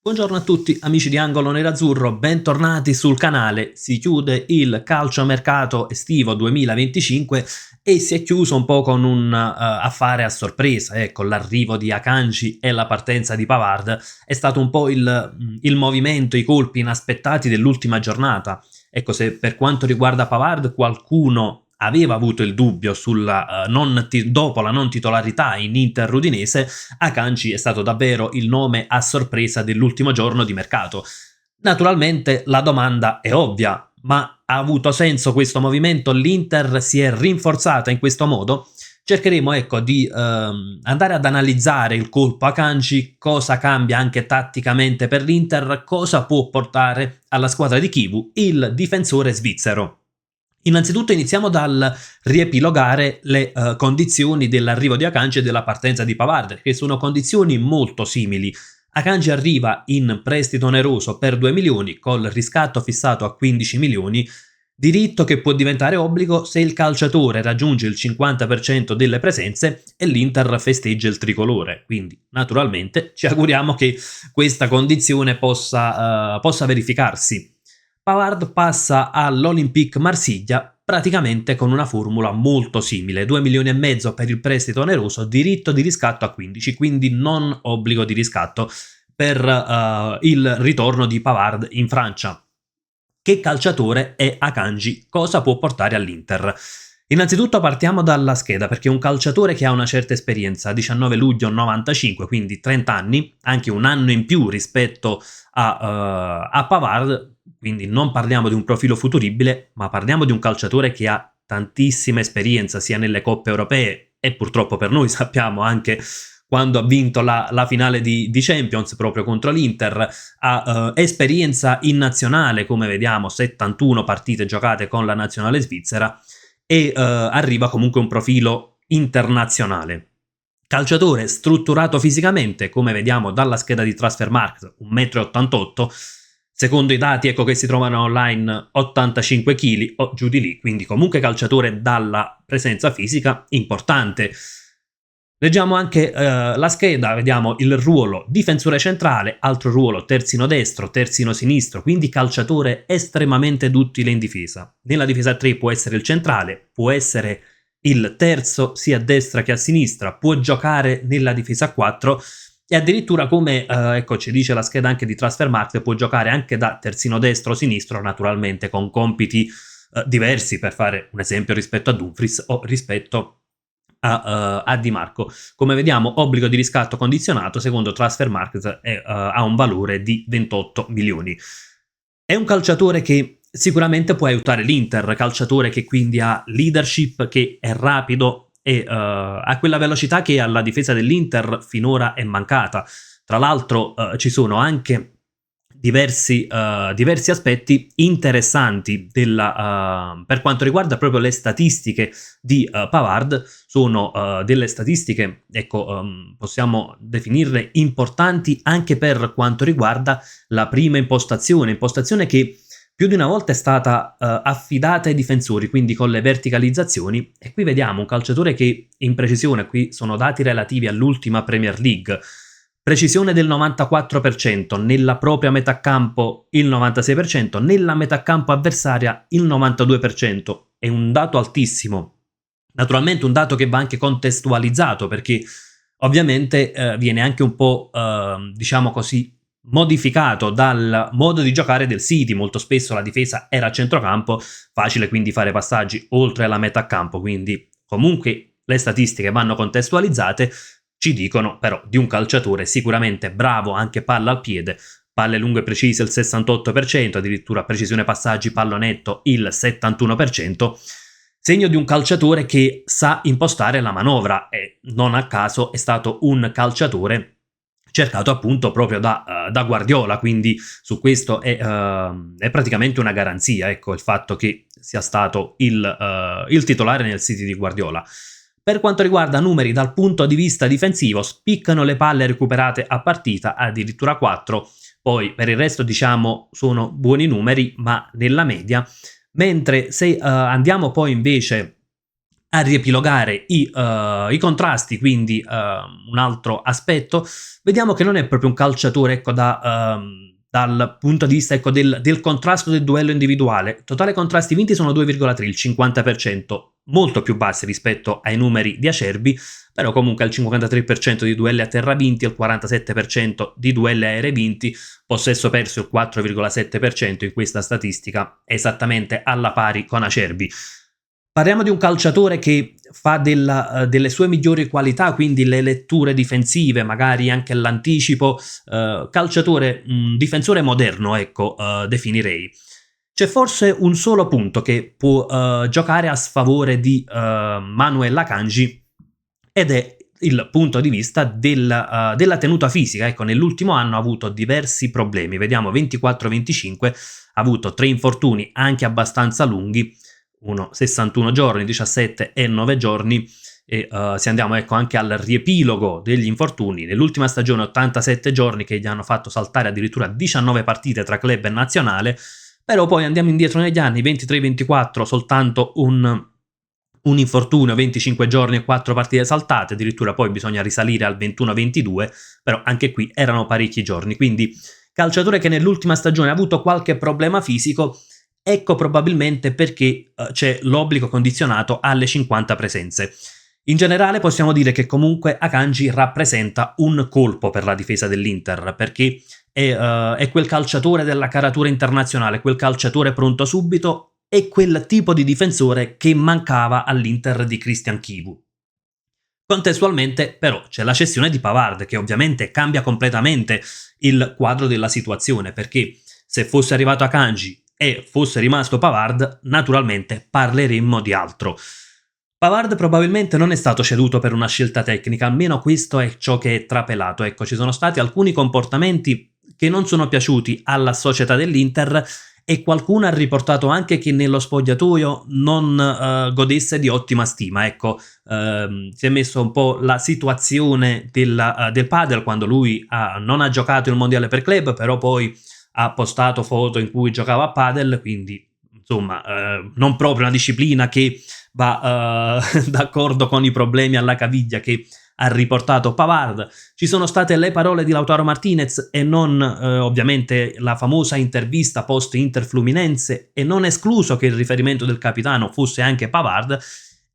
Buongiorno a tutti amici di Angolo Nerazzurro, bentornati sul canale. Si chiude il calciomercato estivo 2025 e si è chiuso un po' con un affare a sorpresa, ecco, l'arrivo di Akanji e la partenza di Pavard è stato un po' il movimento, i colpi inaspettati dell'ultima giornata. Ecco, se per quanto riguarda Pavard qualcuno aveva avuto il dubbio dopo la non titolarità in Inter Udinese, Akanji è stato davvero il nome a sorpresa dell'ultimo giorno di mercato. Naturalmente la domanda è ovvia, ma ha avuto senso questo movimento? L'Inter si è rinforzata in questo modo? Cercheremo di andare ad analizzare il colpo Akanji, cosa cambia anche tatticamente per l'Inter, cosa può portare alla squadra di Kivu il difensore svizzero. Innanzitutto iniziamo dal riepilogare le condizioni dell'arrivo di Akanji e della partenza di Pavard, che sono condizioni molto simili. Akanji arriva in prestito oneroso per 2 milioni, col riscatto fissato a 15 milioni, diritto che può diventare obbligo se il calciatore raggiunge il 50% delle presenze e l'Inter festeggia il tricolore. Quindi, naturalmente, ci auguriamo che questa condizione possa verificarsi. Pavard passa all'Olympique Marsiglia praticamente con una formula molto simile, 2 milioni e mezzo per il prestito oneroso, diritto di riscatto a 15, quindi non obbligo di riscatto per il ritorno di Pavard in Francia. Che calciatore è Akanji? Cosa può portare all'Inter? Innanzitutto partiamo dalla scheda, perché è un calciatore che ha una certa esperienza, 19 luglio 95, quindi 30 anni, anche un anno in più rispetto a Pavard, quindi non parliamo di un profilo futuribile, ma parliamo di un calciatore che ha tantissima esperienza sia nelle coppe europee e purtroppo per noi sappiamo anche quando ha vinto la finale di Champions proprio contro l'Inter, ha esperienza in nazionale, come vediamo 71 partite giocate con la nazionale svizzera, e arriva comunque un profilo internazionale. Calciatore strutturato fisicamente, come vediamo dalla scheda di Transfermarkt, 1,88 m, secondo i dati che si trovano online 85 kg o giù di lì, quindi comunque calciatore dalla presenza fisica importante. Leggiamo anche la scheda, vediamo il ruolo difensore centrale, altro ruolo terzino destro, terzino sinistro, quindi calciatore estremamente duttile in difesa. Nella difesa 3 può essere il centrale, può essere il terzo sia a destra che a sinistra, può giocare nella difesa 4 e addirittura come ci dice la scheda anche di Transfermarkt, può giocare anche da terzino destro o sinistro, naturalmente con compiti diversi, per fare un esempio rispetto a Dumfries o rispetto a Di Marco. Come vediamo, obbligo di riscatto condizionato, secondo Transfermarkt ha un valore di 28 milioni. È un calciatore che sicuramente può aiutare l'Inter, calciatore che quindi ha leadership, che è rapido e ha quella velocità che alla difesa dell'Inter finora è mancata. Tra l'altro ci sono anche diversi aspetti interessanti per quanto riguarda proprio le statistiche di Pavard. Sono delle statistiche, possiamo definirle importanti anche per quanto riguarda la prima impostazione che più di una volta è stata affidata ai difensori, quindi con le verticalizzazioni, e qui vediamo un calciatore che in precisione, qui sono dati relativi all'ultima Premier League, precisione del 94%, nella propria metà campo il 96%, nella metà campo avversaria il 92%. È un dato altissimo. Naturalmente un dato che va anche contestualizzato, perché ovviamente viene anche un po', modificato dal modo di giocare del City. Molto spesso la difesa era a centrocampo, facile quindi fare passaggi oltre la metà campo, quindi comunque le statistiche vanno contestualizzate. Ci dicono però di un calciatore sicuramente bravo anche palla al piede, palle lunghe precise il 68%, addirittura precisione passaggi pallonetto il 71%, segno di un calciatore che sa impostare la manovra, e non a caso è stato un calciatore cercato appunto proprio da Guardiola, quindi su questo è praticamente una garanzia, il fatto che sia stato il titolare nel City di Guardiola. Per quanto riguarda numeri dal punto di vista difensivo, spiccano le palle recuperate a partita, addirittura 4, poi per il resto sono buoni numeri ma nella media, mentre se andiamo poi invece A riepilogare i contrasti, quindi un altro aspetto, vediamo che non è proprio un calciatore, ecco, dal punto di vista, ecco, del contrasto del duello individuale. Totale contrasti vinti sono 2,3, il 50%, molto più bassi rispetto ai numeri di Acerbi, però comunque al 53% di duelli a terra vinti, al 47% di duelli aerei vinti, possesso perso il 4,7% in questa statistica, esattamente alla pari con Acerbi. Parliamo di un calciatore che fa delle sue migliori qualità, quindi le letture difensive, magari anche l'anticipo, calciatore, difensore moderno, ecco, definirei. C'è forse un solo punto che può giocare a sfavore di Manuel Akanji, ed è il punto di vista della tenuta fisica. Ecco, nell'ultimo anno ha avuto diversi problemi, vediamo 24-25, ha avuto 3 infortuni anche abbastanza lunghi, uno 61 giorni, 17 e 9 giorni, e se andiamo, ecco, anche al riepilogo degli infortuni, nell'ultima stagione 87 giorni che gli hanno fatto saltare addirittura 19 partite tra club e nazionale, però poi andiamo indietro negli anni, 23-24 soltanto un infortunio, 25 giorni e 4 partite saltate, addirittura poi bisogna risalire al 21-22, però anche qui erano parecchi giorni, quindi calciatore che nell'ultima stagione ha avuto qualche problema fisico. Ecco probabilmente perché c'è l'obbligo condizionato alle 50 presenze. In generale possiamo dire che comunque Akanji rappresenta un colpo per la difesa dell'Inter, perché è quel calciatore della caratura internazionale, quel calciatore pronto subito, e quel tipo di difensore che mancava all'Inter di Christian Chivu. Contestualmente però c'è la cessione di Pavard, che ovviamente cambia completamente il quadro della situazione, perché se fosse arrivato Akanji e fosse rimasto Pavard, naturalmente parleremmo di altro. Pavard probabilmente non è stato ceduto per una scelta tecnica, almeno questo è ciò che è trapelato. Ecco, ci sono stati alcuni comportamenti che non sono piaciuti alla società dell'Inter, e qualcuno ha riportato anche che nello spogliatoio non godesse di ottima stima. Ecco, si è messo un po' la situazione del padel, quando lui non ha giocato il mondiale per club, però poi ha postato foto in cui giocava a padel, quindi insomma non proprio una disciplina che va d'accordo con i problemi alla caviglia che ha riportato Pavard. Ci sono state le parole di Lautaro Martinez e non ovviamente la famosa intervista post Inter Fluminense, e non escluso che il riferimento del capitano fosse anche Pavard,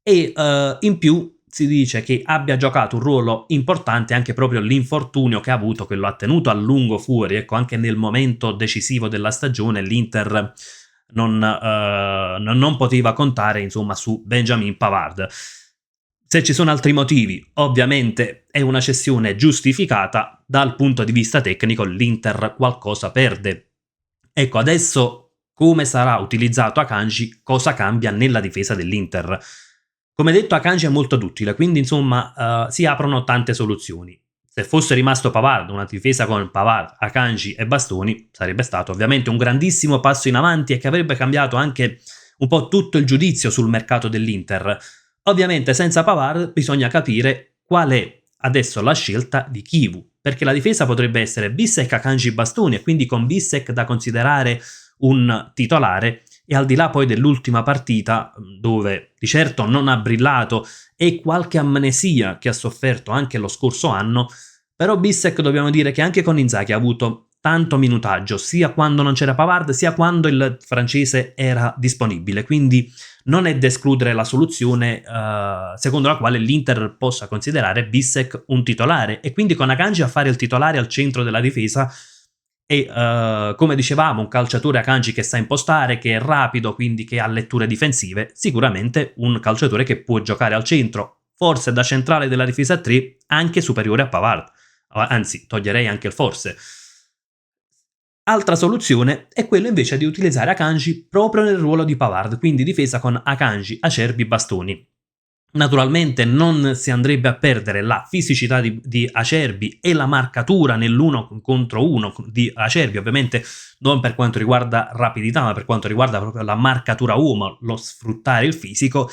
e in più si dice che abbia giocato un ruolo importante anche proprio l'infortunio che ha avuto, che lo ha tenuto a lungo fuori. Ecco, anche nel momento decisivo della stagione l'Inter non poteva contare, insomma, su Benjamin Pavard. Se ci sono altri motivi, ovviamente è una cessione giustificata. Dal punto di vista tecnico l'Inter qualcosa perde. Ecco, adesso come sarà utilizzato Akanji, cosa cambia nella difesa dell'Inter? Come detto, Akanji è molto duttile, quindi insomma si aprono tante soluzioni. Se fosse rimasto Pavard, una difesa con Pavard, Akanji e Bastoni, sarebbe stato ovviamente un grandissimo passo in avanti e che avrebbe cambiato anche un po' tutto il giudizio sul mercato dell'Inter. Ovviamente senza Pavard bisogna capire qual è adesso la scelta di Chivu, perché la difesa potrebbe essere Bissek, Akanji, Bastoni, e quindi con Bissek da considerare un titolare, e al di là poi dell'ultima partita, dove di certo non ha brillato, e qualche amnesia che ha sofferto anche lo scorso anno, però Bissek dobbiamo dire che anche con Inzaghi ha avuto tanto minutaggio, sia quando non c'era Pavard, sia quando il francese era disponibile, quindi non è da escludere la soluzione secondo la quale l'Inter possa considerare Bissek un titolare, e quindi con Akanji a fare il titolare al centro della difesa. E come dicevamo, un calciatore Akanji che sa impostare, che è rapido, quindi che ha letture difensive, sicuramente un calciatore che può giocare al centro, forse da centrale della difesa 3, anche superiore a Pavard, anzi toglierei anche il forse. Altra soluzione è quella invece di utilizzare Akanji proprio nel ruolo di Pavard, quindi difesa con Akanji, Acerbi, Bastoni. Naturalmente non si andrebbe a perdere la fisicità di Acerbi e la marcatura nell'uno contro uno di Acerbi, ovviamente non per quanto riguarda rapidità, ma per quanto riguarda proprio la marcatura uomo, lo sfruttare il fisico.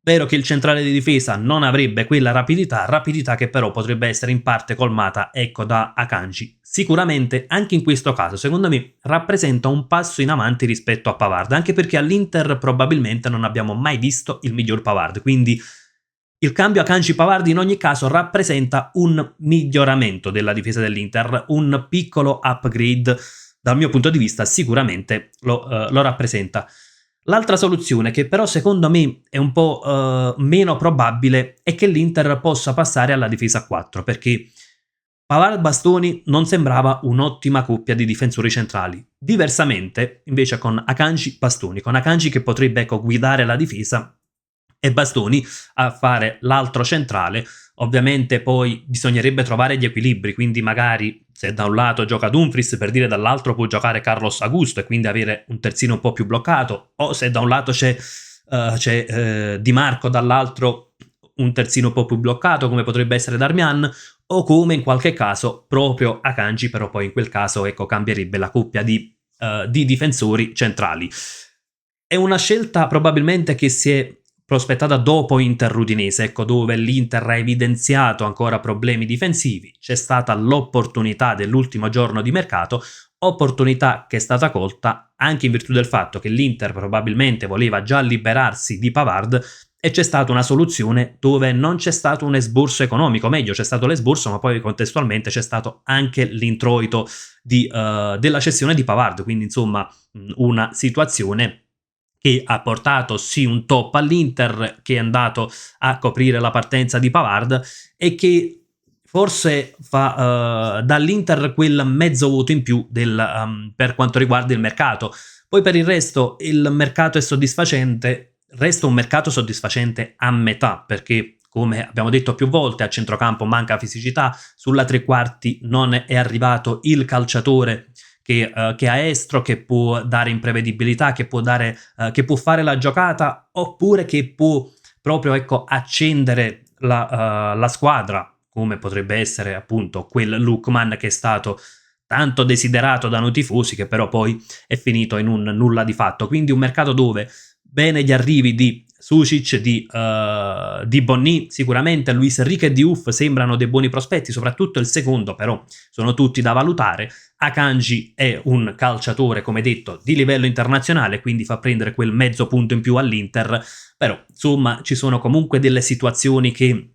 Vero che il centrale di difesa non avrebbe quella rapidità che però potrebbe essere in parte colmata, ecco, da Akanji. Sicuramente anche in questo caso, secondo me, rappresenta un passo in avanti rispetto a Pavard, anche perché all'Inter probabilmente non abbiamo mai visto il miglior Pavard, quindi il cambio Akanji-Pavard in ogni caso rappresenta un miglioramento della difesa dell'Inter, un piccolo upgrade, dal mio punto di vista sicuramente lo rappresenta. L'altra soluzione, che però secondo me è un po' meno probabile, è che l'Inter possa passare alla difesa a 4, perché Pavard-Bastoni non sembrava un'ottima coppia di difensori centrali. Diversamente, invece, con Akanji-Bastoni, con Akanji che potrebbe, ecco, guidare la difesa e Bastoni a fare l'altro centrale. Ovviamente poi bisognerebbe trovare gli equilibri, quindi magari se da un lato gioca Dumfries, per dire, dall'altro può giocare Carlos Augusto e quindi avere un terzino un po' più bloccato, o se da un lato c'è Di Marco, dall'altro un terzino un po' più bloccato come potrebbe essere Darmian, o come in qualche caso proprio Akanji, però poi in quel caso, ecco, cambierebbe la coppia di difensori centrali. È una scelta probabilmente che si è prospettata dopo Inter-Udinese, ecco, dove l'Inter ha evidenziato ancora problemi difensivi. C'è stata l'opportunità dell'ultimo giorno di mercato, opportunità che è stata colta anche in virtù del fatto che l'Inter probabilmente voleva già liberarsi di Pavard, e c'è stata una soluzione dove non c'è stato un esborso economico, meglio c'è stato l'esborso, ma poi contestualmente c'è stato anche l'introito della cessione di Pavard, quindi insomma una situazione che ha portato sì un top all'Inter, che è andato a coprire la partenza di Pavard e che forse fa dall'Inter quel mezzo voto in più per quanto riguarda il mercato. Poi per il resto il mercato è soddisfacente, resta un mercato soddisfacente a metà, perché come abbiamo detto più volte a centrocampo manca fisicità, sulla tre quarti non è arrivato il calciatore che ha estro, che può dare imprevedibilità, che può fare la giocata, oppure che può proprio, ecco, accendere la squadra, come potrebbe essere appunto quel Lookman che è stato tanto desiderato da noi tifosi, che però poi è finito in un nulla di fatto. Quindi un mercato dove bene gli arrivi di Sušić, di Bonny, sicuramente Luis Enrique e Diouf sembrano dei buoni prospetti, soprattutto il secondo, però sono tutti da valutare. Akanji è un calciatore, come detto, di livello internazionale, quindi fa prendere quel mezzo punto in più all'Inter, però insomma ci sono comunque delle situazioni che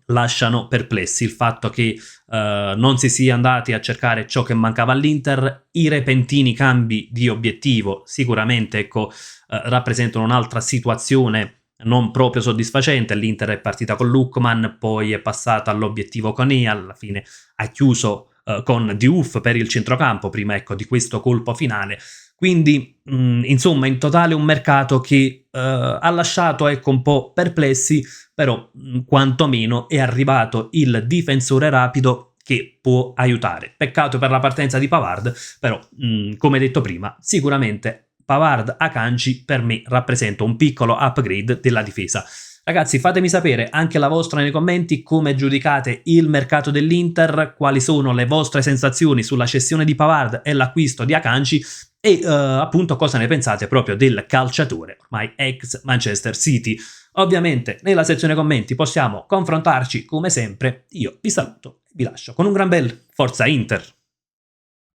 lasciano perplessi. Il fatto che non si sia andati a cercare ciò che mancava all'Inter, i repentini cambi di obiettivo sicuramente, ecco, rappresentano un'altra situazione non proprio soddisfacente. L'Inter è partita con Lookman, poi è passata all'obiettivo con E, alla fine ha chiuso con Diouf per il centrocampo, prima, ecco, di questo colpo finale. Quindi insomma in totale un mercato che ha lasciato, ecco, un po' perplessi, però quantomeno è arrivato il difensore rapido che può aiutare. Peccato per la partenza di Pavard, però come detto prima, sicuramente Pavard Akanji per me rappresenta un piccolo upgrade della difesa. Ragazzi, fatemi sapere anche la vostra nei commenti, come giudicate il mercato dell'Inter, quali sono le vostre sensazioni sulla cessione di Pavard e l'acquisto di Akanji, e appunto cosa ne pensate proprio del calciatore ormai ex Manchester City. Ovviamente nella sezione commenti possiamo confrontarci come sempre. Io vi saluto e vi lascio con un gran bel Forza Inter!